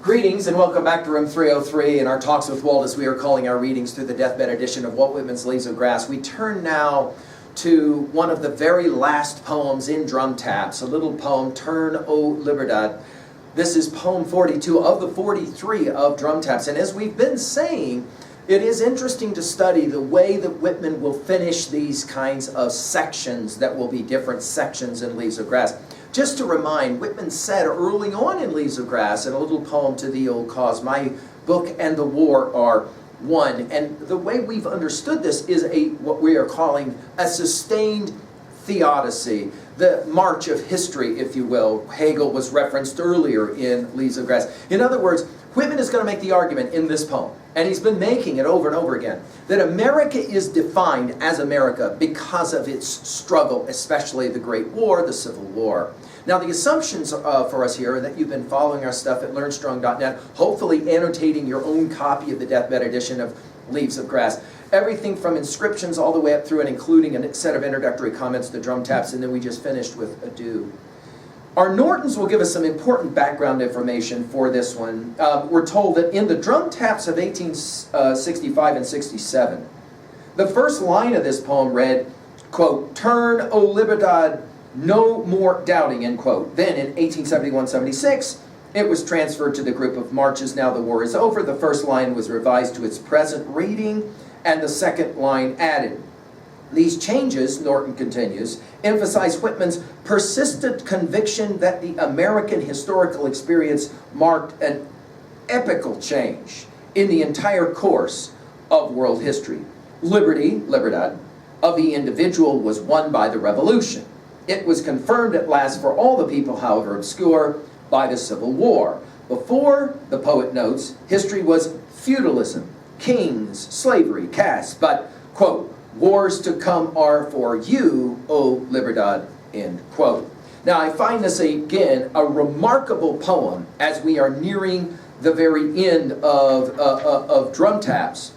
Greetings and welcome back to Room 303 in our Talks with Walt, as we are calling our readings through the deathbed edition of Walt Whitman's Leaves of Grass. We turn now to one of the very last poems in Drum Taps, a little poem, Turn, O Libertad. This is poem 42 of the 43 of Drum Taps. And as we've been saying, it is interesting to study the way that Whitman will finish these kinds of sections that will be different sections in Leaves of Grass. Just to remind, Whitman said early on in Leaves of Grass, in a little poem, To Thee, O Cause, my book and the war are one. And the way we've understood this is what we are calling a sustained theodicy, the march of history, if you will. Hegel was referenced earlier in Leaves of Grass. In other words, Whitman is going to make the argument in this poem, and he's been making it over and over again, that America is defined as America because of its struggle, especially the Great War, the Civil War. Now, the assumptions for us here are that you've been following our stuff at learnstrong.net, hopefully annotating your own copy of the deathbed edition of Leaves of Grass. Everything from inscriptions all the way up through and including a set of introductory comments to Drum Taps, and then we just finished with Adieu. Our Nortons will give us some important background information for this one. We're told that in the Drum Taps of 1865 and 67, the first line of this poem read, quote, Turn, O Libertad, no more doubting, end quote. Then in 1871-76, it was transferred to the group of marches, Now the War is Over. The first line was revised to its present reading, and the second line added. These changes, Norton continues, emphasize Whitman's persistent conviction that the American historical experience marked an epical change in the entire course of world history. Liberty, Libertad, of the individual was won by the Revolution. It was confirmed at last for all the people, however obscure, by the Civil War. Before, the poet notes, history was feudalism, kings, slavery, caste, but, quote, wars to come are for you, O Libertad, end quote. Now, I find this, again, a remarkable poem as we are nearing the very end of Drum Taps.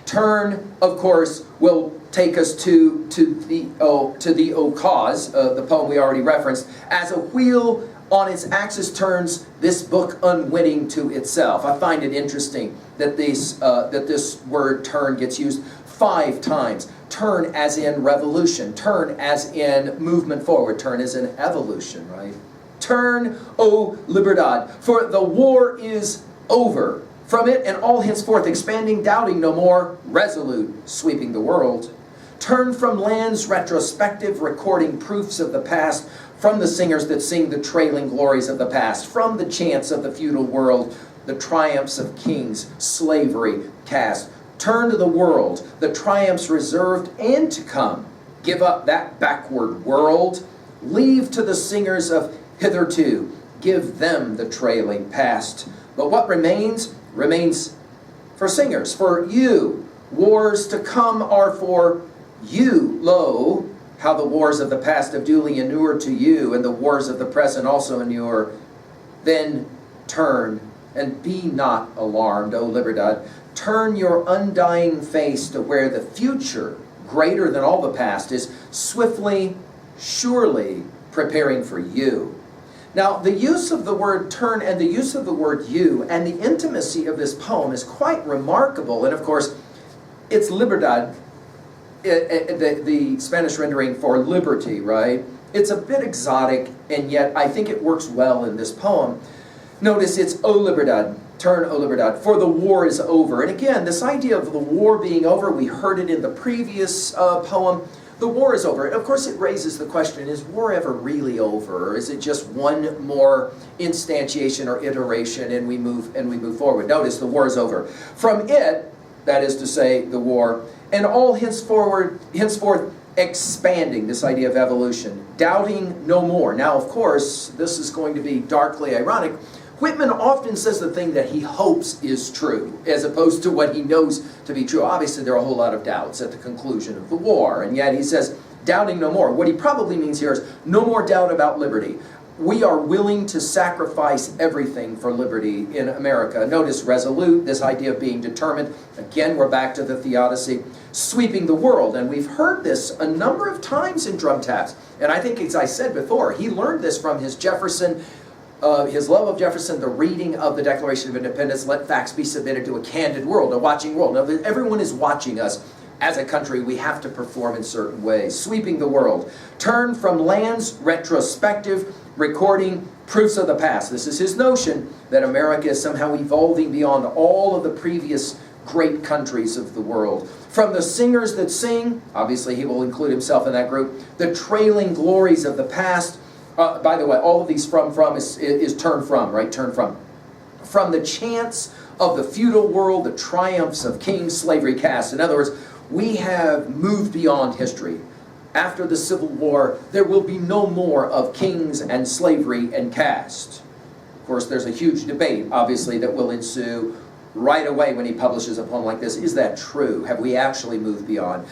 Turn, of course, will take us to the O Cause, the poem we already referenced. As a wheel on its axis turns, this book unwitting to itself. I find it interesting that this word turn gets used 5 times. Turn as in revolution. Turn as in movement forward. Turn as in evolution, right? Turn, O Libertad, for the war is over. From it and all henceforth expanding, doubting no more, resolute, sweeping the world. Turn from lands retrospective, recording proofs of the past, from the singers that sing the trailing glories of the past, from the chants of the feudal world, the triumphs of kings, slavery, caste. Turn to the world, the triumphs reserved and to come. Give up that backward world. Leave to the singers of hitherto. Give them the trailing past. But what remains for singers, for you. Wars to come are for you. Lo, how the wars of the past have duly inured to you, and the wars of the present also inure. Then turn, and be not alarmed, O Libertad. Turn your undying face to where the future, greater than all the past, is swiftly, surely preparing for you. Now, the use of the word turn and the use of the word you and the intimacy of this poem is quite remarkable. And of course, it's Libertad, the Spanish rendering for liberty, right? It's a bit exotic, and yet I think it works well in this poem. Notice it's O Libertad, turn, O Libertad, for the war is over. And again, this idea of the war being over, we heard it in the previous poem. The war is over. And of course, it raises the question, is war ever really over? Or is it just one more instantiation or iteration and we move forward? Notice the war is over. From it, that is to say, the war, and all henceforth expanding, this idea of evolution, doubting no more. Now, of course, this is going to be darkly ironic. Whitman often says the thing that he hopes is true, as opposed to what he knows to be true. Obviously, there are a whole lot of doubts at the conclusion of the war, and yet he says, doubting no more. What he probably means here is no more doubt about liberty. We are willing to sacrifice everything for liberty in America. Notice resolute, this idea of being determined. Again, we're back to the theodicy. Sweeping the world, and we've heard this a number of times in Drum Taps. And I think, as I said before, he learned this from his Jefferson his love of Jefferson, the reading of the Declaration of Independence, let facts be submitted to a candid world, a watching world. Now, everyone is watching us. As a country, we have to perform in certain ways. Sweeping the world. Turn from lands, retrospective, recording, proofs of the past. This is his notion that America is somehow evolving beyond all of the previous great countries of the world. From the singers that sing, obviously he will include himself in that group, the trailing glories of the past. By the way, all of these from is turn from, right? Turn from. From the chants of the feudal world, the triumphs of kings, slavery, caste. In other words, we have moved beyond history. After the Civil War, there will be no more of kings and slavery and caste. Of course, there's a huge debate, obviously, that will ensue right away when he publishes a poem like this. Is that true? Have we actually moved beyond?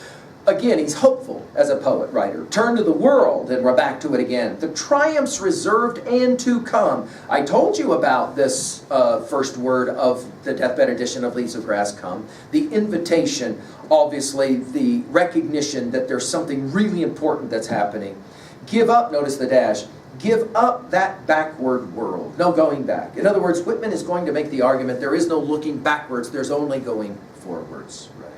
Again, he's hopeful as a poet, writer. Turn to the world, and we're back to it again. The triumphs reserved and to come. I told you about this first word of the deathbed edition of Leaves of Grass, come. The invitation, obviously, the recognition that there's something really important that's happening. Give up, notice the dash, give up that backward world. No going back. In other words, Whitman is going to make the argument there is no looking backwards, there's only going forwards. Right?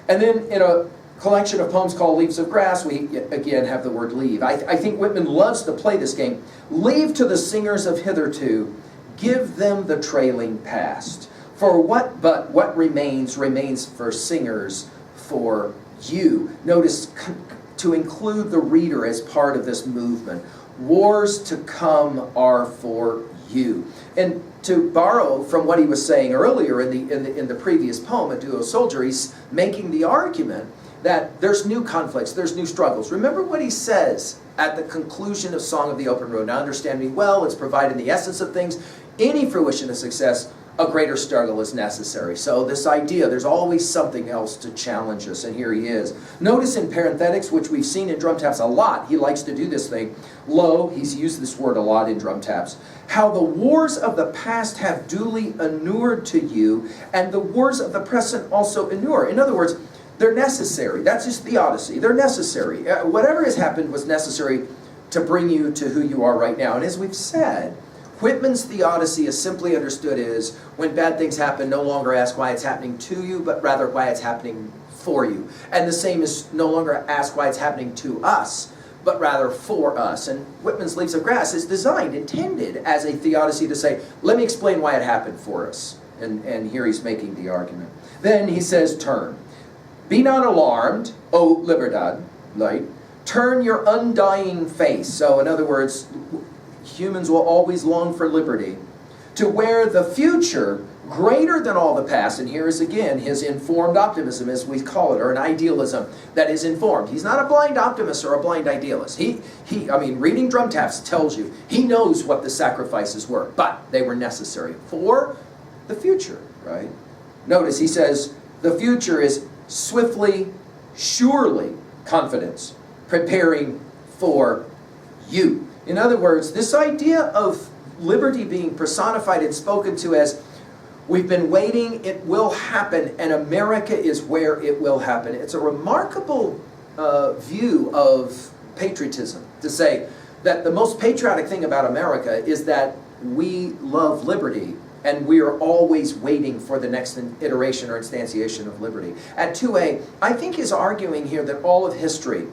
And then in a collection of poems called Leaves of Grass, we again have the word leave. I think Whitman loves to play this game. Leave to the singers of hitherto, give them the trailing past. For what but what remains for singers, for you. Notice to include the reader as part of this movement. Wars to come are for you. And to borrow from what he was saying earlier in the previous poem, A Duo Soldier, he's making the argument that there's new conflicts, there's new struggles. Remember what he says at the conclusion of Song of the Open Road. Now understand me well, it's providing the essence of things. Any fruition of success, a greater struggle is necessary. So this idea, there's always something else to challenge us, and here he is. Notice in parenthetics, which we've seen in drum taps a lot, he likes to do this thing. Lo, he's used this word a lot in drum taps. How the wars of the past have duly inured to you, and the wars of the present also inure. In other words, they're necessary. That's his theodicy. They're necessary. Whatever has happened was necessary to bring you to who you are right now. And as we've said, Whitman's theodicy is simply understood as when bad things happen, no longer ask why it's happening to you, but rather why it's happening for you. And the same is no longer ask why it's happening to us, but rather for us. And Whitman's Leaves of Grass is designed, intended as a theodicy to say, let me explain why it happened for us. And here he's making the argument. Then he says, turn. Be not alarmed, O Libertad, light. Turn your undying face. So in other words, humans will always long for liberty. To where the future, greater than all the past, and here is again his informed optimism, as we call it, or an idealism that is informed. He's not a blind optimist or a blind idealist. I mean, reading drum taps tells you, he knows what the sacrifices were, but they were necessary for the future, right? Notice he says, the future is swiftly, surely, confidence, preparing for you. In other words, this idea of liberty being personified and spoken to as, we've been waiting, it will happen, and America is where it will happen. It's a remarkable view of patriotism, to say that the most patriotic thing about America is that we love liberty, and we are always waiting for the next iteration or instantiation of liberty. At 2a, I think he's arguing here that all of history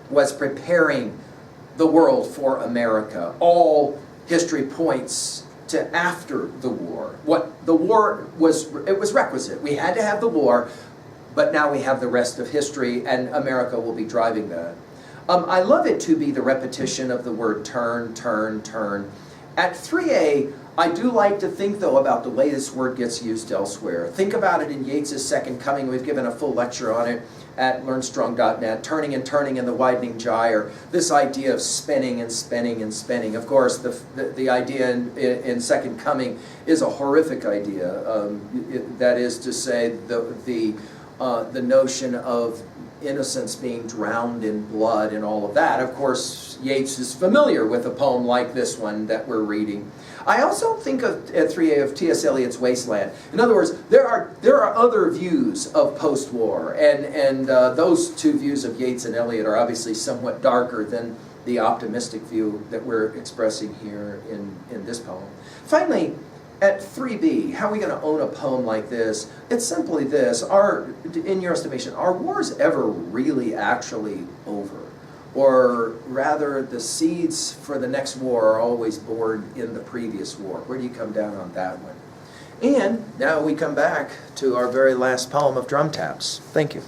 was preparing the world for America. All history points to after the war. What the war was, it was requisite. We had to have the war, but now we have the rest of history, and America will be driving that. I love it to be the repetition of the word turn, turn, turn. At 3a, I do like to think, though, about the way this word gets used elsewhere. Think about it in Yeats's Second Coming. We've given a full lecture on it at learnstrong.net. Turning and turning in the widening gyre. This idea of spinning and spinning and spinning. Of course, the idea in Second Coming is a horrific idea. That is to say, the notion of innocence being drowned in blood and all of that. Of course, Yeats is familiar with a poem like this one that we're reading. I also think of, at 3a, of T.S. Eliot's Wasteland. In other words, there are other views of post-war, and those two views of Yeats and Eliot are obviously somewhat darker than the optimistic view that we're expressing here in this poem. Finally, at 3b, how are we going to own a poem like this? It's simply this. In your estimation, are wars ever really actually over? Or rather, the seeds for the next war are always born in the previous war? Where do you come down on that one? And now we come back to our very last poem of Drum Taps. Thank you.